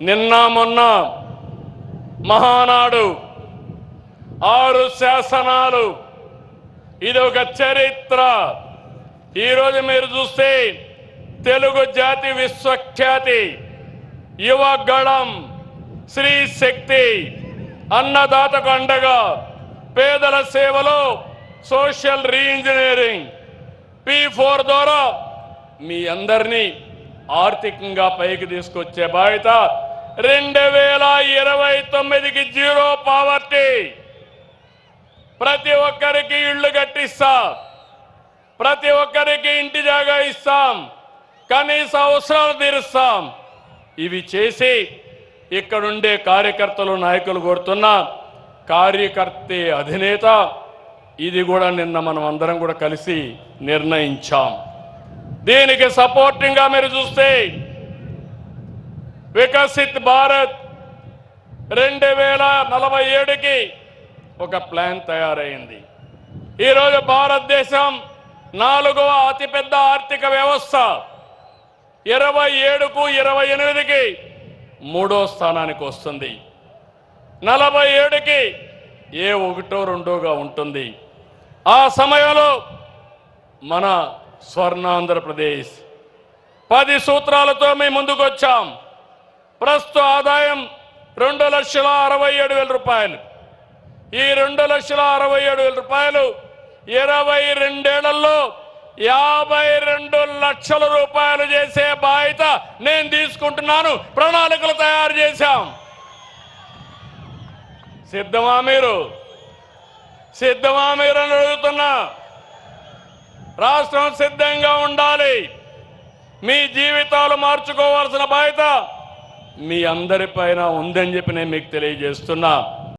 నిన్న మొన్న మహానాడు 6 శాసనాలు, ఇది ఒక చరిత్ర. ఈరోజు మీరు చూస్తే తెలుగు జాతి విశ్వఖ్యాతి యువ గళం శ్రీ శక్తి అన్నదాతకు అండగా పేదల సేవలో సోషల్ రీఇంజనీరింగ్ P4 ద్వారా మీ అందరినీ ఆర్థికంగా పైకి తీసుకొచ్చే బాధ్యత 2029కి జీరో పావర్టీ, ప్రతి ఒక్కరికి ఇళ్లు కట్టిస్తాం, ప్రతి ఒక్కరికి ఇంటి జాగా ఇస్తాం, కనీస అవసరాలు తీరుస్తాం. ఇవి చేసి ఇక్కడుండే కార్యకర్తలు నాయకులు కోరుతున్న కార్యకర్తే అధినేత, ఇది కూడా నిన్న మనం అందరం కూడా కలిసి నిర్ణయించాం. దీనికి సపోర్టింగ్గా మీరు చూస్తే వికసిత్ భారత్ 2047కి ఒక ప్లాన్ తయారైంది. ఈరోజు భారతదేశం 4వ అతిపెద్ద ఆర్థిక వ్యవస్థ, 27కు 28కి 3వ స్థానానికి వస్తుంది, 47కి ఏ 1, 2గా ఉంటుంది. ఆ సమయంలో మన స్వర్ణాంధ్రప్రదేశ్ 10 సూత్రాలతో మేము ముందుకు వచ్చాం. ప్రస్తుత ఆదాయం 2,67,000 రూపాయలు. ఈ 2,67,000 రూపాయలు 22 ఏళ్లలో 52 లక్షల రూపాయలు చేసే బాధ్యత నేను తీసుకుంటున్నాను. ప్రణాళికలు తయారు చేశాం. సిద్ధమా మీరు? సిద్ధమా మీరు అని అడుగుతున్నా. రాష్ట్రం సిద్ధంగా ఉండాలి. మీ జీవితాలు మార్చుకోవాల్సిన బాధ్యత మీ అందరిపైన ఉందని చెప్పి నేను మీకు తెలియజేస్తున్నా.